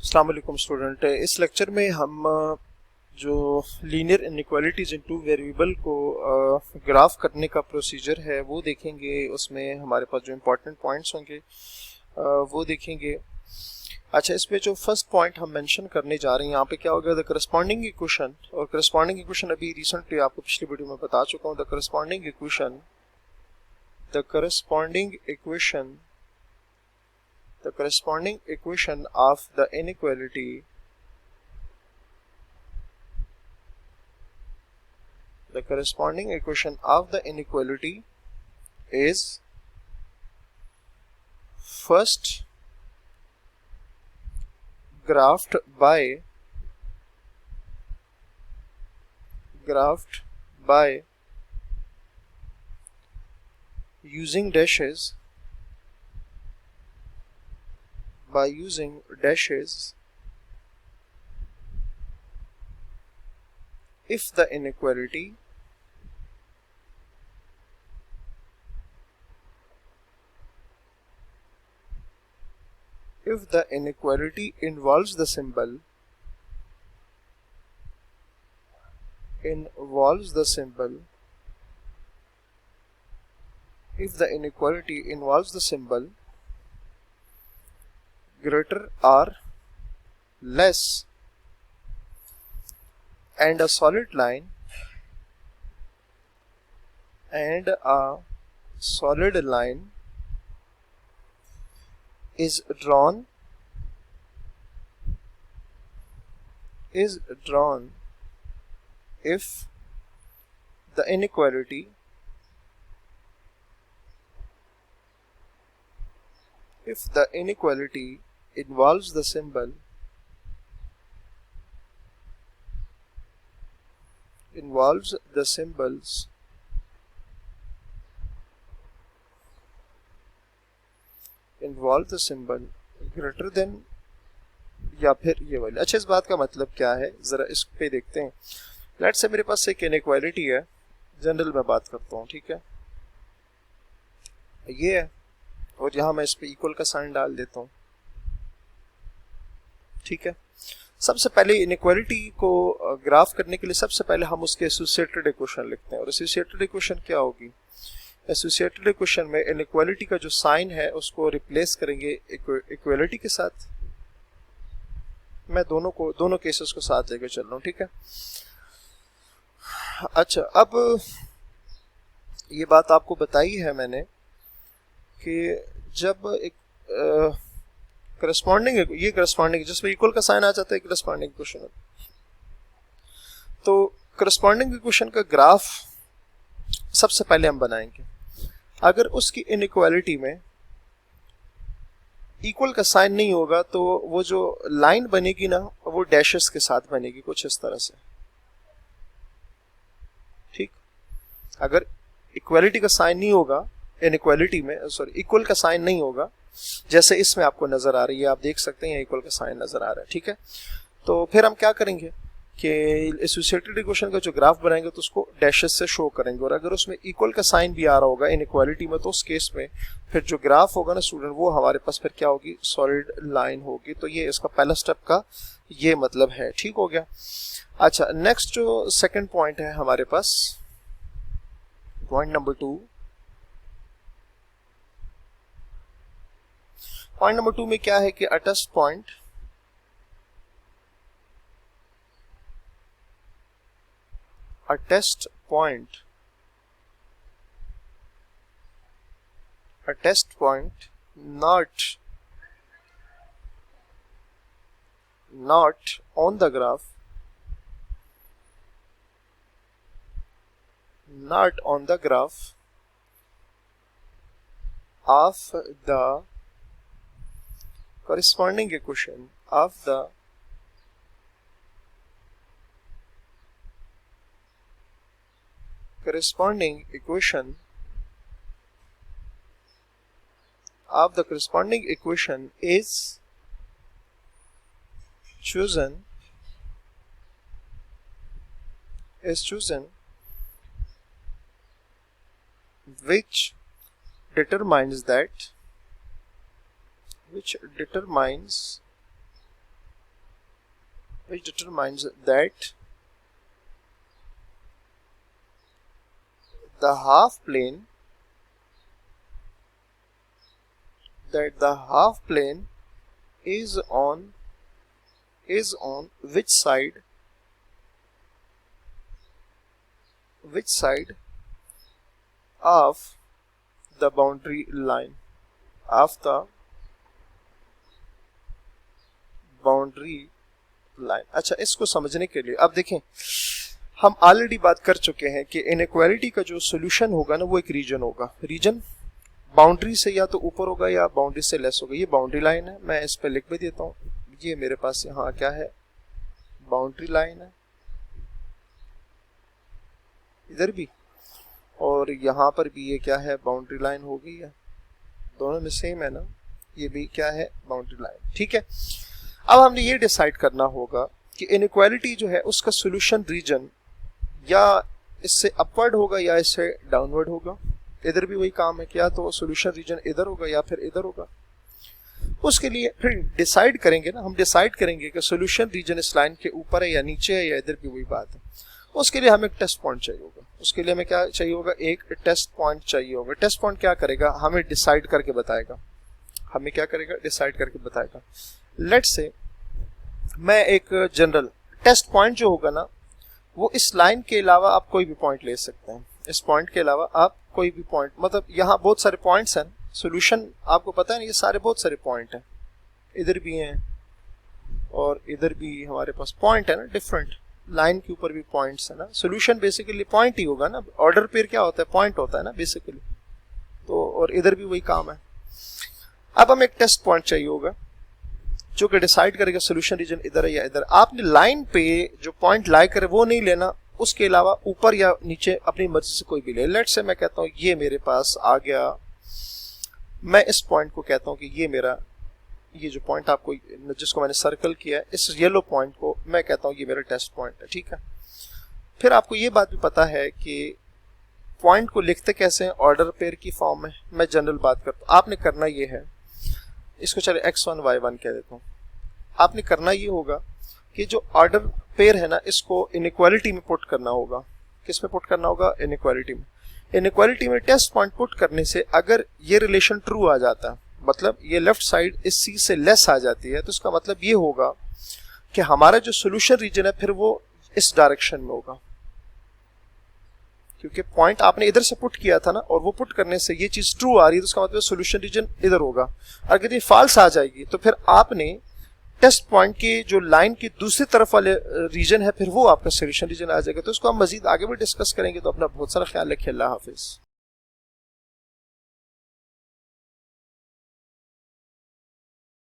अस्सलाम वालेकुम स्टूडेंट। इस लेक्चर में हम जो लीनियर इनइक्वालिटीज इन टू वेरिएबल को ग्राफ करने का प्रोसीजर है वो देखेंगे। उसमें हमारे पास जो इम्पोर्टेंट पॉइंट्स होंगे वो देखेंगे। अच्छा, इसमें जो फर्स्ट पॉइंट हम मेंशन करने जा रहे हैं यहाँ पे क्या होगा, द करस्पॉन्डिंग इक्वेशन। और करस्पॉन्डिंग इक्वेशन अभी रिसेंटली आपको पिछली वीडियो में बता चुका हूँ। The corresponding equation the corresponding equation of the inequality is first graphed by using dashes if the inequality involves the symbol greater or less and a solid line is drawn if the inequality involves the symbol greater than या फिर ये वाली। अच्छा, इस बात का मतलब क्या है, जरा इस पे देखते हैं। लेट्स से मेरे पास एक इनइक्वालिटी है, जनरल में बात करता हूँ, ठीक है, ये है, और यहाँ मैं इस पे इक्वल का साइन डाल देता हूँ, ठीक है। सबसे पहले इनइक्वालिटी को ग्राफ करने के लिए सबसे पहले हम उसके एसोसिएटेड इक्वेशन लिखते हैं। और एसोसिएटेड इक्वेशन क्या होगी? एसोसिएटेड इक्वेशन में इनइक्वालिटी का जो साइन है उसको रिप्लेस करेंगे इक्वालिटी के साथ। मैं दोनों केसेस को साथ लेकर चल रहा हूँ, ठीक है। अच्छा, अब ये बात आपको बताई है मैंने कि जब एक करस्पॉन्डिंग जिसमें इक्वल का साइन आ जाता है करस्पॉन्डिंग इक्वेशन, तो करस्पॉन्डिंग इक्वेशन का ग्राफ सबसे पहले हम बनाएंगे। अगर उसकी इनइक्वालिटी में इक्वल का साइन नहीं होगा तो वो जो लाइन बनेगी ना वो डैशेस के साथ बनेगी, कुछ इस तरह से, ठीक। अगर इक्वालिटी का साइन नहीं होगा, इनइक्वालिटी में इक्वल का साइन नहीं होगा, जैसे इसमें आपको नजर आ रही है, आप देख सकते हैं इक्वल का साइन नजर आ रहा है, ठीक है। तो फिर हम क्या करेंगे कि एसोसिएटेड इक्वेशन का जो ग्राफ बनाएंगे तो उसको डैशेस से शो करेंगे। और अगर उसमें इक्वल का साइन भी आ रहा होगा इनइक्वालिटी में, तो उस केस में फिर जो ग्राफ होगा ना स्टूडेंट, वो हमारे पास फिर क्या होगी, सॉलिड लाइन होगी। तो ये इसका पहला स्टेप का ये मतलब है, ठीक हो गया। अच्छा, नेक्स्ट जो सेकेंड पॉइंट है हमारे पास, पॉइंट नंबर 2 में क्या है कि attest point not on the graph of the corresponding equation of the corresponding equation is chosen which determines which determines that the half plane is on which side of the boundary line अच्छा, इसको समझने के लिए अब देखें, हम already बात कर चुके हैं कि इनइक्वालिटी का जो सोल्यूशन होगा ना वो एक रीजन होगा। रीजन बाउंड्री से या तो ऊपर होगा या बाउंड्री से लेस होगा। ये बाउंड्री लाइन है, मैं इस पे लिख भी देता हूँ। ये मेरे पास यहाँ क्या है, बाउंड्री लाइन है इधर भी, और यहाँ पर भी ये क्या है, बाउंड्री लाइन हो गई है। दोनों में सेम है ना, ये भी क्या है, बाउंड्री लाइन। ठीक है, अब हमने ये डिसाइड करना होगा कि इनइक्वालिटी जो है उसका सोल्यूशन रीजन या इससे अपवर्ड होगा या इससे डाउनवर्ड होगा। इधर भी वही काम है कि या तो सोल्यूशन रीजन इधर होगा या फिर इधर होगा। उसके लिए फिर डिसाइड करेंगे ना, हम डिसाइड करेंगे कि सोल्यूशन रीजन इस लाइन के ऊपर है या नीचे है या इधर भी वही बात है। उसके लिए हमें एक टेस्ट पॉइंट चाहिए होगा। उसके लिए हमें क्या चाहिए होगा, एक टेस्ट पॉइंट चाहिए होगा। टेस्ट पॉइंट क्या करेगा, हमें डिसाइड करके बताएगा। हमें क्या करेगा, डिसाइड करके बताएगा। लेट्स से मैं एक जनरल टेस्ट पॉइंट जो होगा ना वो इस लाइन के अलावा आप कोई भी पॉइंट ले सकते हैं। इस पॉइंट के अलावा आप कोई भी पॉइंट, मतलब यहाँ बहुत सारे पॉइंट्स हैं। सोल्यूशन आपको पता है ना, ये सारे बहुत सारे पॉइंट हैं, इधर भी हैं और इधर भी हमारे पास पॉइंट है ना, डिफरेंट लाइन के ऊपर भी पॉइंट्स है ना। सोल्यूशन बेसिकली पॉइंट ही होगा ना, ऑर्डर पेयर क्या होता है, पॉइंट होता है ना बेसिकली। तो और इधर भी वही काम है। अब हमें एक टेस्ट पॉइंट चाहिए होगा जो कि डिसाइड करेगा सोल्यूशन रीजन इधर है या इधर। आपने लाइन पे जो पॉइंट लाई करे वो नहीं लेना, उसके अलावा ऊपर या नीचे अपनी मर्जी से कोई भी ले। लेट्स से मैं कहता हूँ ये मेरे पास आ गया, मैं इस पॉइंट को कहता हूँ कि ये मेरा, ये जो पॉइंट आपको जिसको मैंने सर्कल किया है, इस येलो पॉइंट को मैं कहता हूँ ये मेरा टेस्ट पॉइंट है। ठीक है, फिर आपको ये बात भी पता है कि पॉइंट को लिखते कैसे हैं, ऑर्डर पेयर की फॉर्म में। मैं जनरल बात करता हूँ, आपने करना ये है, इसको चले x1 y1 कह देता हूँ। आपने करना ये होगा कि जो ऑर्डर पेयर है ना इसको इनइक्वालिटी में पुट करना होगा। किस में पुट करना होगा, इनइक्वालिटी में। इनइक्वालिटी में टेस्ट पॉइंट पुट करने से अगर ये रिलेशन ट्रू आ जाता है, मतलब ये लेफ्ट साइड इस c से लेस आ जाती है, तो इसका मतलब ये होगा कि हमारा जो सोल्यूशन रीजन है फिर वो इस डायरेक्शन में होगा, क्योंकि पॉइंट आपने इधर से पुट किया था ना, और वो पुट करने से ये चीज ट्रू आ रही है, तो उसका मतलब सोल्यूशन रीजन इधर होगा। अगर ये फॉल्स आ जाएगी तो फिर आपने टेस्ट पॉइंट के जो लाइन की दूसरी तरफ वाले रीजन है फिर वो आपका सोल्यूशन रीजन आ जाएगा। तो इसको हम मजीद आगे भी डिस्कस करेंगे। तो अपना बहुत सारा ख्याल रखिए। अल्लाह हाफिज।